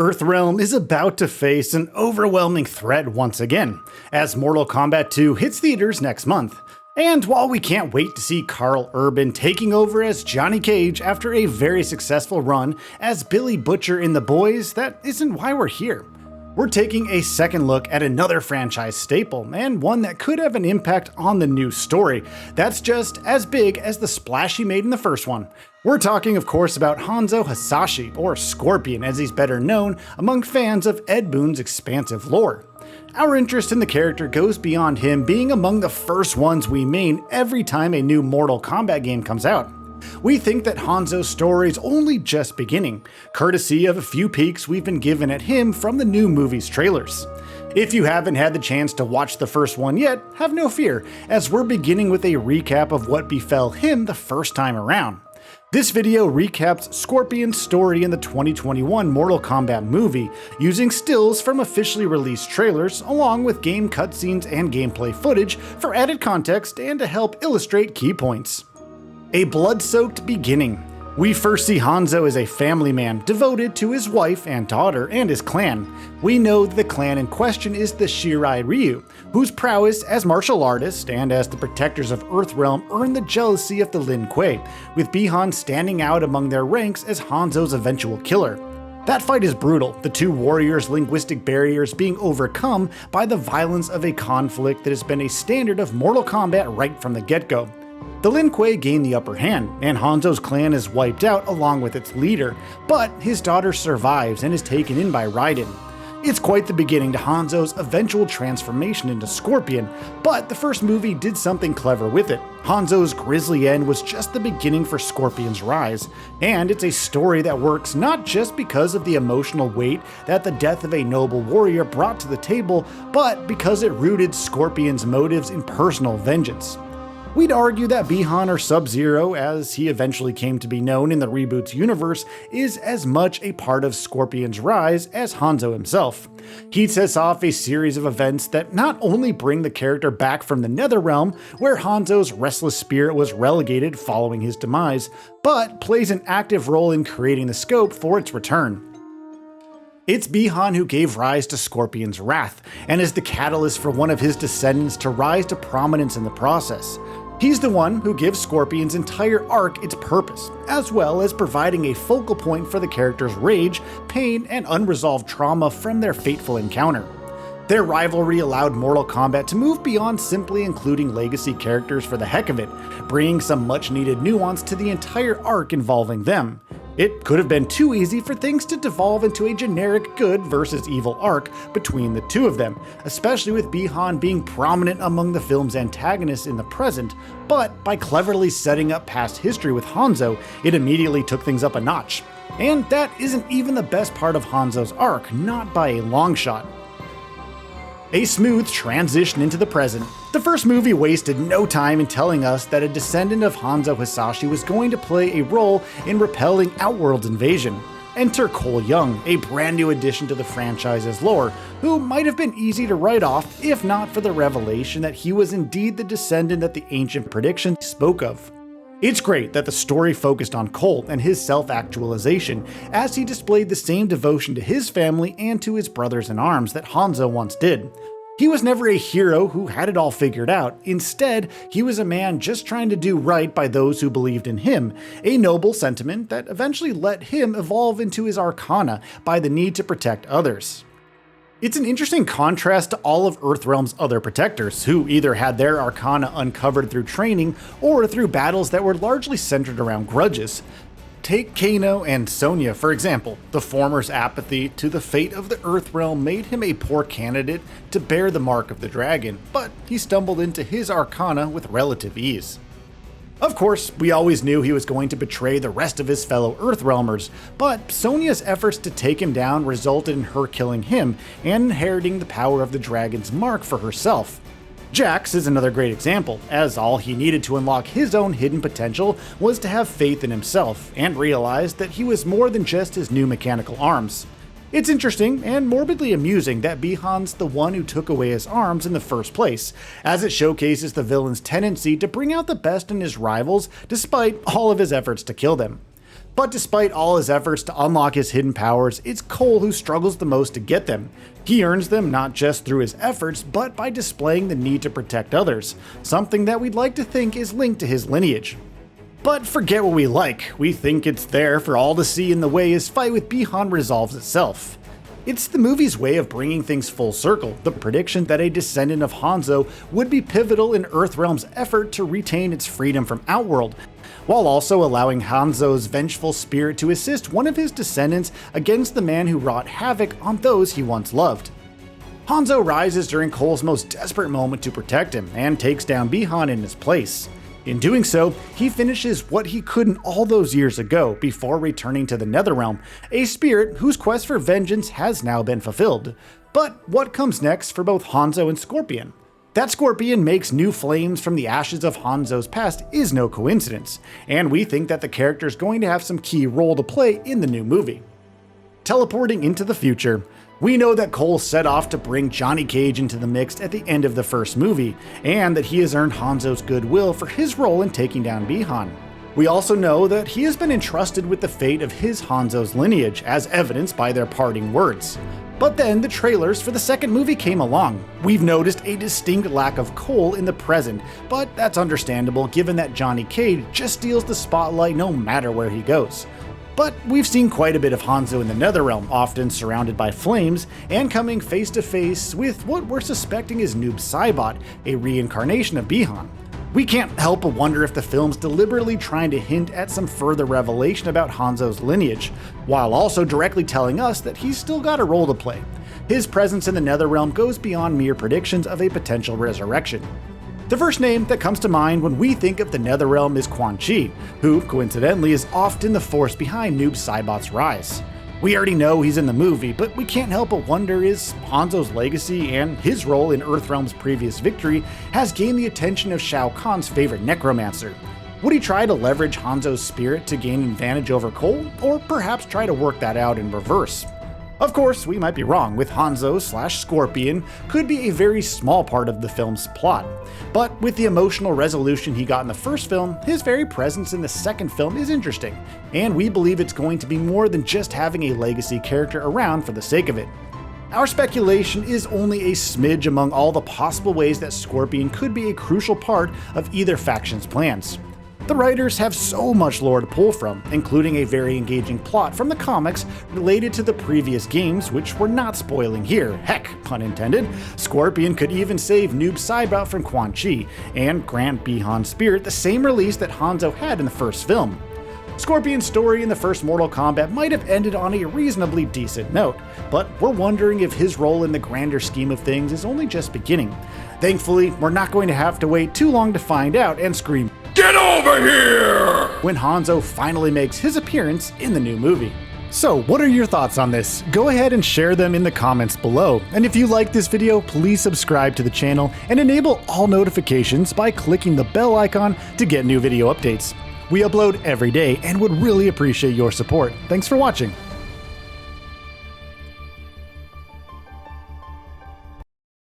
Earthrealm is about to face an overwhelming threat once again, as Mortal Kombat II hits theaters next month. And while we can't wait to see Karl Urban taking over as Johnny Cage after a very successful run as Billy Butcher in The Boys, that isn't why we're here. We're taking a second look at another franchise staple, and one that could have an impact on the new story that's just as big as the splash he made in the first one. We're talking, of course, about Hanzo Hasashi, or Scorpion as he's better known among fans of Ed Boon's expansive lore. Our interest in the character goes beyond him being among the first ones we main every time a new Mortal Kombat game comes out. We think that Hanzo's story is only just beginning, courtesy of a few peeks we've been given at him from the new movie's trailers. If you haven't had the chance to watch the first one yet, have no fear, as we're beginning with a recap of what befell him the first time around. This video recaps Scorpion's story in the 2021 Mortal Kombat movie, using stills from officially released trailers along with game cutscenes and gameplay footage for added context and to help illustrate key points. A blood-soaked beginning. We first see Hanzo as a family man devoted to his wife and daughter and his clan. We know that the clan in question is the Shirai Ryu, whose prowess as martial artist and as the protectors of Earthrealm earned the jealousy of the Lin Kuei, with Bi-Han standing out among their ranks as Hanzo's eventual killer. That fight is brutal, the two warriors' linguistic barriers being overcome by the violence of a conflict that has been a standard of Mortal Kombat right from the get-go. The Lin Kuei gain the upper hand, and Hanzo's clan is wiped out along with its leader, but his daughter survives and is taken in by Raiden. It's quite the beginning to Hanzo's eventual transformation into Scorpion, but the first movie did something clever with it. Hanzo's grisly end was just the beginning for Scorpion's rise, and it's a story that works not just because of the emotional weight that the death of a noble warrior brought to the table, but because it rooted Scorpion's motives in personal vengeance. We'd argue that Bi-Han, or Sub-Zero, as he eventually came to be known in the reboot's universe, is as much a part of Scorpion's rise as Hanzo himself. He sets off a series of events that not only bring the character back from the Netherrealm, where Hanzo's restless spirit was relegated following his demise, but plays an active role in creating the scope for its return. It's Bi-Han who gave rise to Scorpion's wrath, and is the catalyst for one of his descendants to rise to prominence in the process. He's the one who gives Scorpion's entire arc its purpose, as well as providing a focal point for the character's rage, pain, and unresolved trauma from their fateful encounter. Their rivalry allowed Mortal Kombat to move beyond simply including legacy characters for the heck of it, bringing some much-needed nuance to the entire arc involving them. It could have been too easy for things to devolve into a generic good versus evil arc between the two of them, especially with Bi-Han being prominent among the film's antagonists in the present, but by cleverly setting up past history with Hanzo, it immediately took things up a notch. And that isn't even the best part of Hanzo's arc, not by a long shot. A smooth transition into the present. The first movie wasted no time in telling us that a descendant of Hanzo Hasashi was going to play a role in repelling Outworld's invasion. Enter Cole Young, a brand new addition to the franchise's lore, who might have been easy to write off if not for the revelation that he was indeed the descendant that the ancient prediction spoke of. It's great that the story focused on Cole and his self-actualization, as he displayed the same devotion to his family and to his brothers in arms that Hanzo once did. He was never a hero who had it all figured out. Instead, he was a man just trying to do right by those who believed in him, a noble sentiment that eventually let him evolve into his arcana by the need to protect others. It's an interesting contrast to all of Earthrealm's other protectors, who either had their arcana uncovered through training or through battles that were largely centered around grudges. Take Kano and Sonya, for example. The former's apathy to the fate of the Earthrealm made him a poor candidate to bear the mark of the dragon, but he stumbled into his arcana with relative ease. Of course, we always knew he was going to betray the rest of his fellow Earthrealmers, but Sonya's efforts to take him down resulted in her killing him and inheriting the power of the dragon's mark for herself. Jax is another great example, as all he needed to unlock his own hidden potential was to have faith in himself and realize that he was more than just his new mechanical arms. It's interesting and morbidly amusing that Bi-Han's the one who took away his arms in the first place, as it showcases the villain's tendency to bring out the best in his rivals despite all of his efforts to kill them. But despite all his efforts to unlock his hidden powers, it's Cole who struggles the most to get them. He earns them not just through his efforts, but by displaying the need to protect others, something that we'd like to think is linked to his lineage. But forget what we like, we think it's there for all to see in the way his fight with Bi-Han resolves itself. It's the movie's way of bringing things full circle, the prediction that a descendant of Hanzo would be pivotal in Earthrealm's effort to retain its freedom from Outworld, while also allowing Hanzo's vengeful spirit to assist one of his descendants against the man who wrought havoc on those he once loved. Hanzo rises during Cole's most desperate moment to protect him, and takes down Bi-Han in his place. In doing so, he finishes what he couldn't all those years ago before returning to the Netherrealm, a spirit whose quest for vengeance has now been fulfilled. But what comes next for both Hanzo and Scorpion? That Scorpion makes new flames from the ashes of Hanzo's past is no coincidence, and we think that the character is going to have some key role to play in the new movie. Teleporting into the future, we know that Cole set off to bring Johnny Cage into the mix at the end of the first movie, and that he has earned Hanzo's goodwill for his role in taking down Bi-Han. We also know that he has been entrusted with the fate of his Hanzo's lineage, as evidenced by their parting words. But then the trailers for the second movie came along. We've noticed a distinct lack of Cole in the present, but that's understandable given that Johnny Cage just steals the spotlight no matter where he goes. But we've seen quite a bit of Hanzo in the Netherrealm, often surrounded by flames, and coming face to face with what we're suspecting is Noob Saibot, a reincarnation of Bi-Han. We can't help but wonder if the film's deliberately trying to hint at some further revelation about Hanzo's lineage, while also directly telling us that he's still got a role to play. His presence in the Netherrealm goes beyond mere predictions of a potential resurrection. The first name that comes to mind when we think of the Netherrealm is Quan Chi, who, coincidentally, is often the force behind Noob Saibot's rise. We already know he's in the movie, but we can't help but wonder is Hanzo's legacy and his role in Earthrealm's previous victory has gained the attention of Shao Kahn's favorite necromancer. Would he try to leverage Hanzo's spirit to gain an advantage over Cole, or perhaps try to work that out in reverse? Of course, we might be wrong, with Hanzo/Scorpion could be a very small part of the film's plot. But with the emotional resolution he got in the first film, his very presence in the second film is interesting, and we believe it's going to be more than just having a legacy character around for the sake of it. Our speculation is only a smidge among all the possible ways that Scorpion could be a crucial part of either faction's plans. The writers have so much lore to pull from, including a very engaging plot from the comics related to the previous games, which we're not spoiling here. Heck, pun intended. Scorpion could even save Noob Saibot from Quan Chi, and grant Bi-Han's spirit the same release that Hanzo had in the first film. Scorpion's story in the first Mortal Kombat might have ended on a reasonably decent note, but we're wondering if his role in the grander scheme of things is only just beginning. Thankfully, we're not going to have to wait too long to find out and scream, "Get over here!" when Hanzo finally makes his appearance in the new movie. So what are your thoughts on this? Go ahead and share them in the comments below. And if you like this video, please subscribe to the channel and enable all notifications by clicking the bell icon to get new video updates. We upload every day and would really appreciate your support. Thanks for watching.